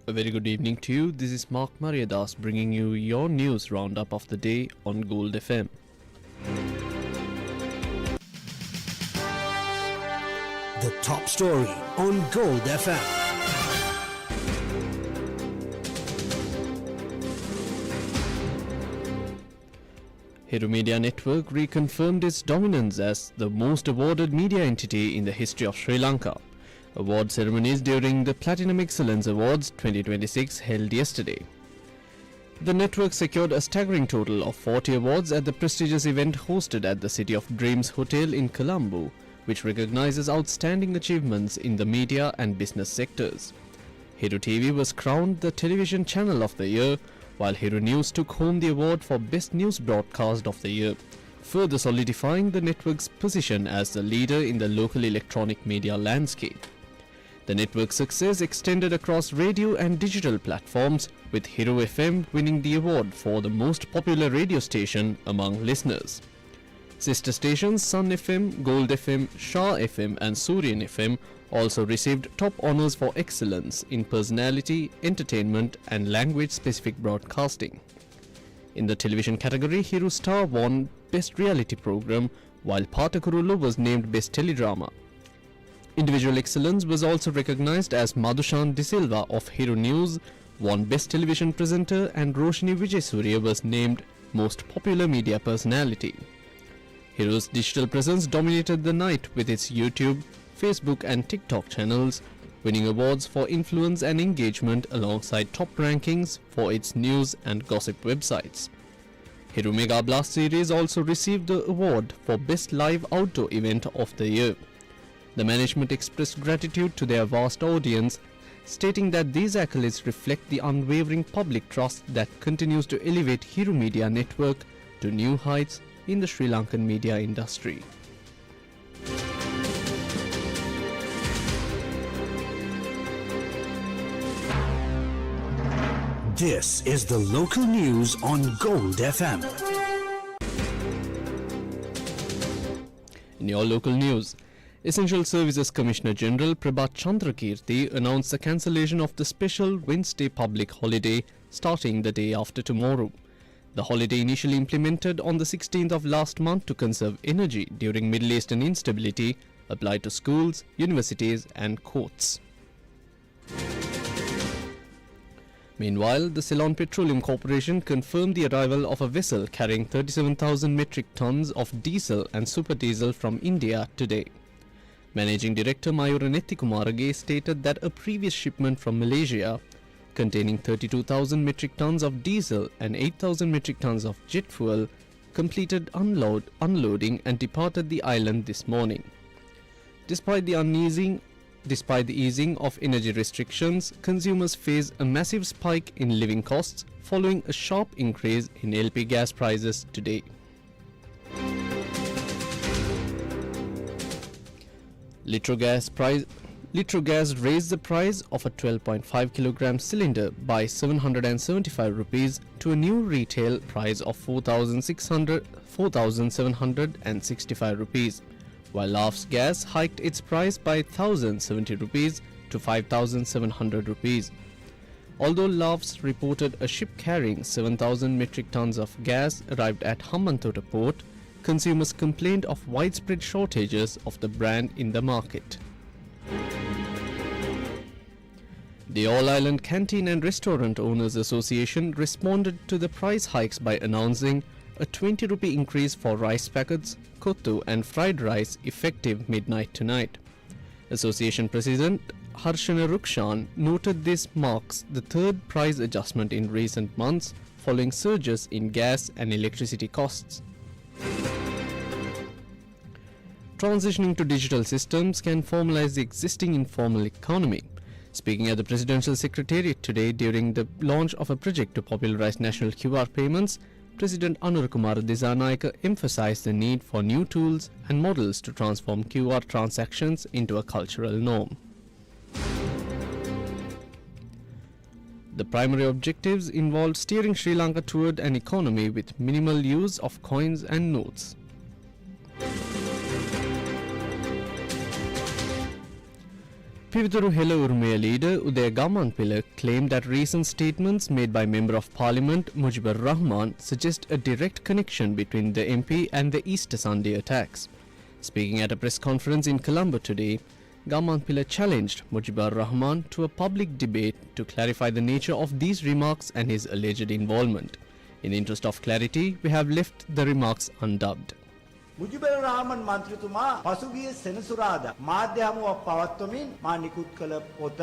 A very good evening to you. This is Mark Mariadas bringing you your news roundup of the day on Gold FM. The top story on Gold FM. Hero Media Network reconfirmed its dominance as the most awarded media entity in the history of Sri Lanka. Award ceremonies during the Platinum Excellence Awards 2026 held yesterday. The network secured a staggering total of 40 awards at the prestigious event hosted at the City of Dreams Hotel in Colombo, which recognizes outstanding achievements in the media and business sectors. Hero TV was crowned the television channel of the year, while Hero News took home the award for Best News Broadcast of the year, further solidifying the network's position as the leader in the local electronic media landscape. The network's success extended across radio and digital platforms, with Hero FM winning the award for the most popular radio station among listeners. Sister stations Sun FM, Gold FM, Shah FM and Suryan FM also received top honors for excellence in personality, entertainment and language-specific broadcasting. In the television category, Hero Star won Best Reality Program, while Patakurulu was named Best Teledrama. Individual excellence was also recognized as Madhushan De Silva of Hero News won Best Television Presenter and Roshni Vijaysurya was named Most Popular Media Personality. Hero's digital presence dominated the night with its YouTube, Facebook and TikTok channels, winning awards for influence and engagement alongside top rankings for its news and gossip websites. Hero Mega Blast series also received the award for Best Live Outdoor Event of the Year. The management expressed gratitude to their vast audience, stating that these accolades reflect the unwavering public trust that continues to elevate Hero Media Network to new heights in the Sri Lankan media industry. This is the local news on Gold FM. In your local news, Essential Services Commissioner General Prabhat Chandrakirti announced the cancellation of the special Wednesday public holiday starting the day after tomorrow. The holiday initially implemented on the 16th of last month to conserve energy during Middle Eastern instability applied to schools, universities and courts. Meanwhile, the Ceylon Petroleum Corporation confirmed the arrival of a vessel carrying 37,000 metric tons of diesel and super diesel from India today. Managing Director Mayura Nettikumarage stated that a previous shipment from Malaysia containing 32,000 metric tons of diesel and 8,000 metric tons of jet fuel completed unloading and departed the island this morning. Despite the easing of energy restrictions, consumers face a massive spike in living costs following a sharp increase in LP gas prices today. Litrogas raised the price of a 12.5 kilogram cylinder by 775 rupees to a new retail price of 4,765 rupees, while Laughs Gas hiked its price by 1,070 rupees to 5,700 rupees. Although Laughs reported a ship carrying 7,000 metric tons of gas arrived at Hambantota port, consumers complained of widespread shortages of the brand in the market. The All Island Canteen and Restaurant Owners Association responded to the price hikes by announcing a 20 rupee increase for rice packets, kottu and fried rice effective midnight tonight. Association President Harshana Rukshan noted this marks the third price adjustment in recent months following surges in gas and electricity costs. Transitioning to digital systems can formalize the existing informal economy. Speaking at the Presidential Secretariat today during the launch of a project to popularize national QR payments, President Anura Kumar Dissanayake emphasized the need for new tools and models to transform QR transactions into a cultural norm. The primary objectives involved steering Sri Lanka toward an economy with minimal use of coins and notes. Pivithuru Hela Urumaya leader Udaya Gamanpila claimed that recent statements made by Member of Parliament Mujibur Rahman suggest a direct connection between the MP and the Easter Sunday attacks. Speaking at a press conference in Colombo today, Gamanpila challenged Mujibur Rahman to a public debate to clarify the nature of these remarks and his alleged involvement. In the interest of clarity, we have left the remarks undubbed. මුජිබුර් රහමන් මන්ත්‍රීතුමා පසුගිය සෙනසුරාදා මාධ්‍ය හමුවක් පවත්වමින් මා නිකුත් කළ පොතට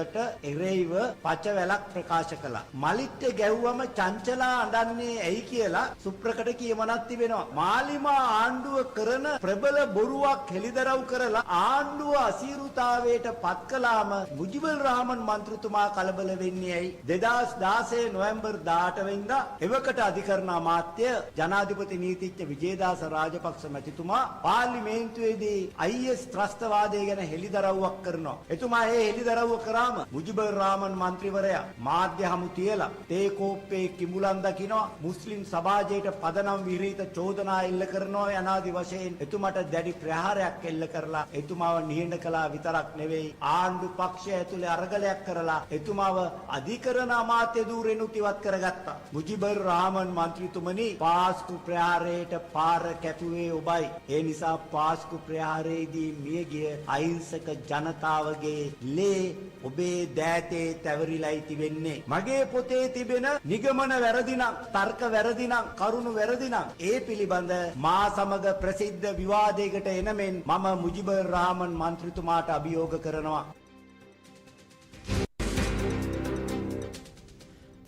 එරෙහිව පචවැලක් ප්‍රකාශ කළා. මලිට්ට ගැහුවම චංචලා අඬන්නේ ඇයි කියලා සුප්‍රකට කියමනක් තිබෙනවා. මාලිමා ආණ්ඩුව කරන ප්‍රබල බොරුවක් හෙළිදරව් කරලා ආණ්ඩුව අසීරුතාවයට පත් කළාම මුජිබුර් රහමන් මන්ත්‍රීතුමා කලබල වෙන්නේ ඇයි? 2016 නොවැම්බර් 18 වෙනිදා එවකට අධිකරණ අමාත්‍ය ජනාධිපති නීතිඥ විජේදාස රාජපක්ෂ මැතිතුමා පාර්ලිමේන්තුවේදී IS ත්‍රස්තවාදය ගැන හෙළිදරව්වක් කරනවා. එතුමා ඒ හෙළිදරව්ව කරාම මුජිබුර් රහමන් මන්ත්‍රීවරයා මාධ්‍ය හමු තියලා තේ කෝප්පේ කිඹුලන් දකිනවා, මුස්ලිම් සමාජයට පදනම් විරහිත චෝදනා එල්ල කරනවා යනාදි වශයෙන් එතුමාට දැඩි ප්‍රහාරයක් එල්ල කරලා එතුමාව නිහඬ කළා විතරක් නෙවෙයි ආණ්ඩු පක්ෂය ඇතුලේ අරගලයක් කරලා එතුමාව අධිකරණ අමාත්‍ය ධූරෙනුත් ඉවත් කරගත්තා. මුජිබුර් රහමන් මන්ත්‍රීතුමනි පාස්කු ප්‍රහාරයට පාර කැපුවේ ඔබයි. ඒ නිසා පාස්කු ප්‍රහාරයේදී මියගිය අහිංසක ජනතාවගේ ලේ ඔබේ දෑතේ තැවරිලායි තිබෙන්නේ. මගේ පොතේ තිබෙන නිගමන වැරදි නම්, තර්ක වැරදි නම්, කරුණු වැරදි නම් ඒ පිළිබඳ මා සමග ප්‍රසිද්ධ විවාදයකට එනමෙන් මම මුජිබුර් රහමන් මන්ත්‍රීතුමාට අභියෝග කරනවා.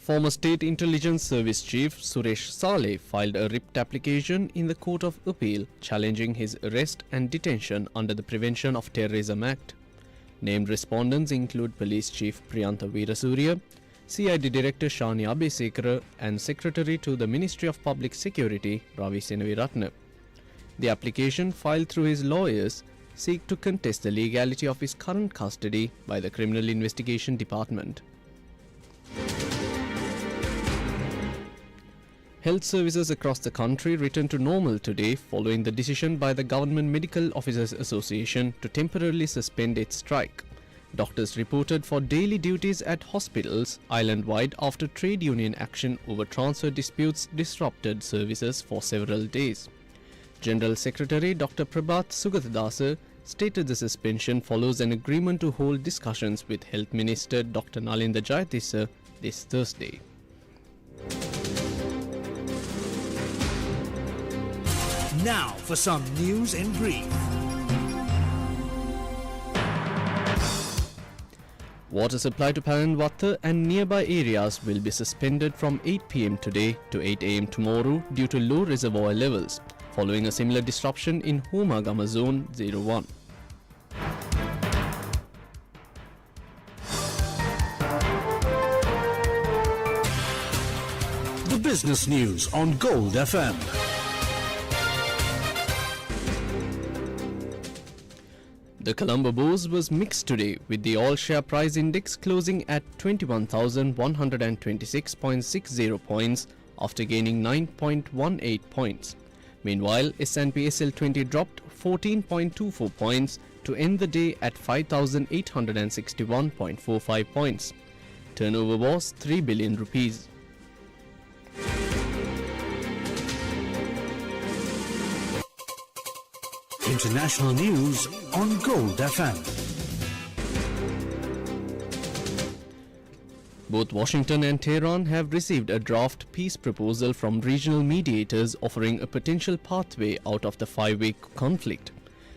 Former State Intelligence Service Chief Suresh Saleh filed a writ application in the Court of Appeal challenging his arrest and detention under the Prevention of Terrorism Act. Named respondents include Police Chief Priyantha Veerasurya, CID Director Shani Abesekara and Secretary to the Ministry of Public Security Ravi Senaviratne. The application filed through his lawyers seek to contest the legality of his current custody by the Criminal Investigation Department. Health services across the country returned to normal today following the decision by the Government Medical Officers Association to temporarily suspend its strike. Doctors reported for daily duties at hospitals island-wide after trade union action over transfer disputes disrupted services for several days. General Secretary Dr. Prabhat Sugathadasa stated the suspension follows an agreement to hold discussions with Health Minister Dr. Nalinda Jayatissa this Thursday. Now for some news in brief. Water supply to Palanwatha and nearby areas will be suspended from 8 p.m. today to 8 a.m. tomorrow due to low reservoir levels, following a similar disruption in Homagama Zone 01. The business news on Gold FM. The Colombo Bourse was mixed today, with the all-share price index closing at 21,126.60 points after gaining 9.18 points. Meanwhile, S&P SL20 dropped 14.24 points to end the day at 5,861.45 points. Turnover was 3 billion rupees. International news on Gold FM. Both Washington and Tehran have received a draft peace proposal from regional mediators offering a potential pathway out of the 5-week conflict.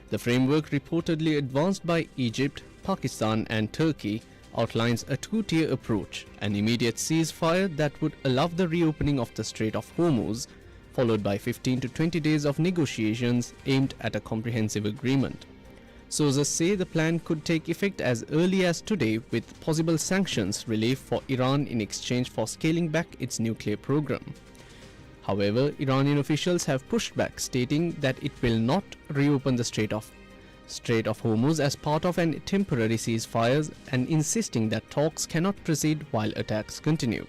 The framework, reportedly advanced by Egypt, Pakistan and Turkey, outlines a two-tier approach: an immediate ceasefire that would allow the reopening of the Strait of Hormuz, followed by 15 to 20 days of negotiations aimed at a comprehensive agreement. Sources say the plan could take effect as early as today, with possible sanctions relief for Iran in exchange for scaling back its nuclear program. However, Iranian officials have pushed back, stating that it will not reopen the Strait of Hormuz as part of a temporary ceasefire and insisting that talks cannot proceed while attacks continue.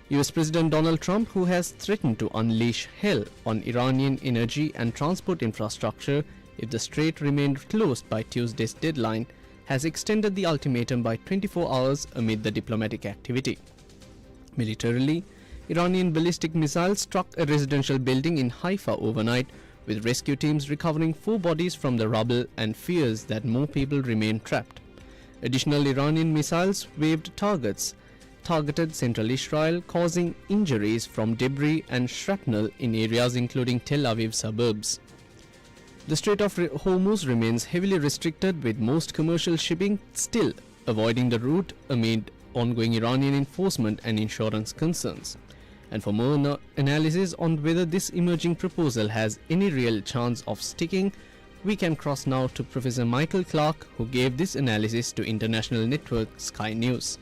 US President Donald Trump, who has threatened to unleash hell on Iranian energy and transport infrastructure if the strait remained closed by Tuesday's deadline, has extended the ultimatum by 24 hours amid the diplomatic activity. Militarily, Iranian ballistic missiles struck a residential building in Haifa overnight, with rescue teams recovering 4 bodies from the rubble and fears that more people remain trapped. Additional Iranian missiles targeted central Israel, causing injuries from debris and shrapnel in areas including Tel Aviv suburbs. The Strait of Hormuz remains heavily restricted, with most commercial shipping still avoiding the route amid ongoing Iranian enforcement and insurance concerns. And for more analysis on whether this emerging proposal has any real chance of sticking, we can cross now to Professor Michael Clark, who gave this analysis to international network Sky News.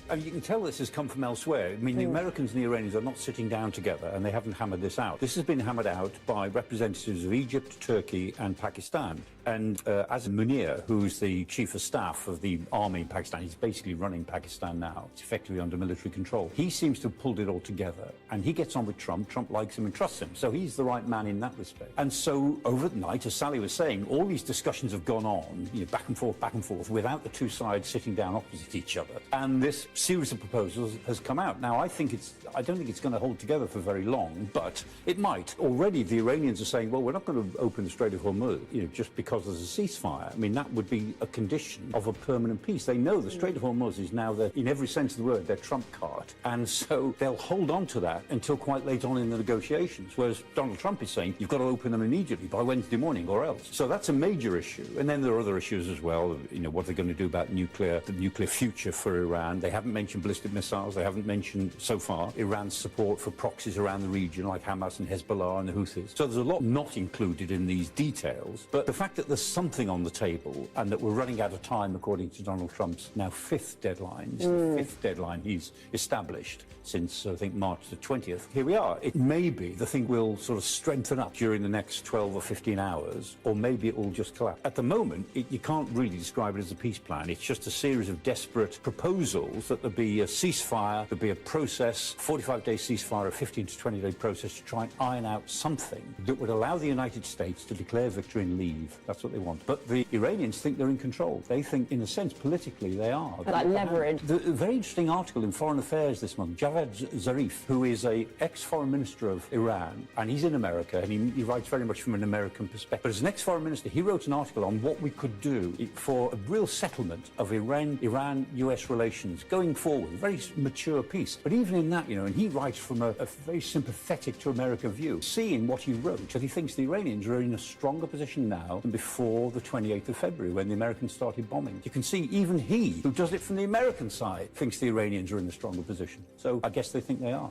And you can tell this has come from elsewhere. I mean, the Americans and the Iranians are not sitting down together, and they haven't hammered this out. This has been hammered out by representatives of Egypt, Turkey and Pakistan. And Azim Munir, who's the chief of staff of the army in Pakistan, he's basically running Pakistan now. It's effectively under military control. He seems to have pulled it all together, and he gets on with Trump. Trump likes him and trusts him. So he's the right man in that respect. And so overnight, as Sally was saying, all these discussions have gone on, back and forth, without the two sides sitting down opposite each other. And this series of proposals has come out. Now, I don't think it's going to hold together for very long, but it might. Already the Iranians are saying, well, we're not going to open the Strait of Hormuz, just because there's a ceasefire. I mean, that would be a condition of a permanent peace. They know the Strait of Hormuz is now, in every sense of the word, their trump card. And so they'll hold on to that until quite late on in the negotiations, whereas Donald Trump is saying, you've got to open them immediately by Wednesday morning or else. So that's a major issue. And then there are other issues as well, what they're going to do about the nuclear future for Iran. They haven't mentioned ballistic missiles. They haven't mentioned, so far, Iran's support for proxies around the region, like Hamas and Hezbollah and the Houthis. So there's a lot not included in these details. But the fact that there's something on the table and that we're running out of time, according to Donald Trump's now 5th deadline, the 5th deadline he's established since, I think, March the 20th. Here we are. It may be the thing will sort of strengthen up during the next 12 or 15 hours, or maybe it will just collapse. At the moment, you can't really describe it as a peace plan. It's just a series of desperate proposals that there'll be a ceasefire, there'll be a process, 45-day ceasefire, a 15 to 20-day process to try and iron out something that would allow the United States to declare victory and leave. That's what they want. But the Iranians think they're in control. They think, in a sense, politically, they are. Like leverage. The very interesting article in Foreign Affairs this month, Javad Zarif, who is a ex-foreign minister of Iran, and he's in America, and he writes very much from an American perspective. But as an ex-foreign minister, he wrote an article on what we could do for a real settlement of Iran-US relations going forward, a very mature peace. But even in that, and he writes from a very sympathetic to America view, seeing what he wrote, that he thinks the Iranians are in a stronger position now than before the 28th of February, when the Americans started bombing. You can see even he, who does it from the American side, thinks the Iranians are in a stronger position. So I guess they think they are.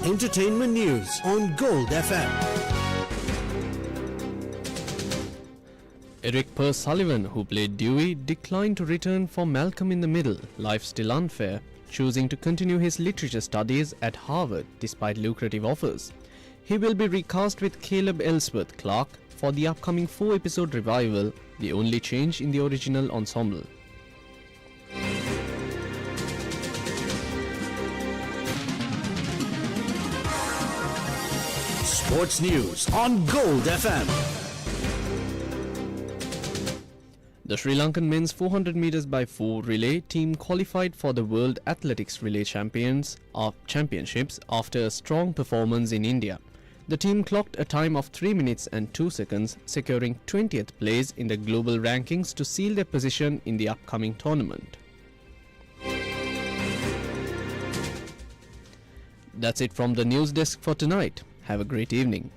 Entertainment news on Gold FM. Eric Purse Sullivan, who played Dewey, declined to return for Malcolm in the Middle, Life Still Unfair, choosing to continue his literature studies at Harvard despite lucrative offers. He will be recast with Caleb Ellsworth Clark for the upcoming 4-episode revival, the only change in the original ensemble. Sports news on Gold FM. The Sri Lankan men's 400 meters by 4 relay team qualified for the World Athletics Relay Championships after a strong performance in India. The team clocked a time of 3 minutes and 2 seconds, securing 20th place in the global rankings to seal their position in the upcoming tournament. That's it from the news desk for tonight. Have a great evening.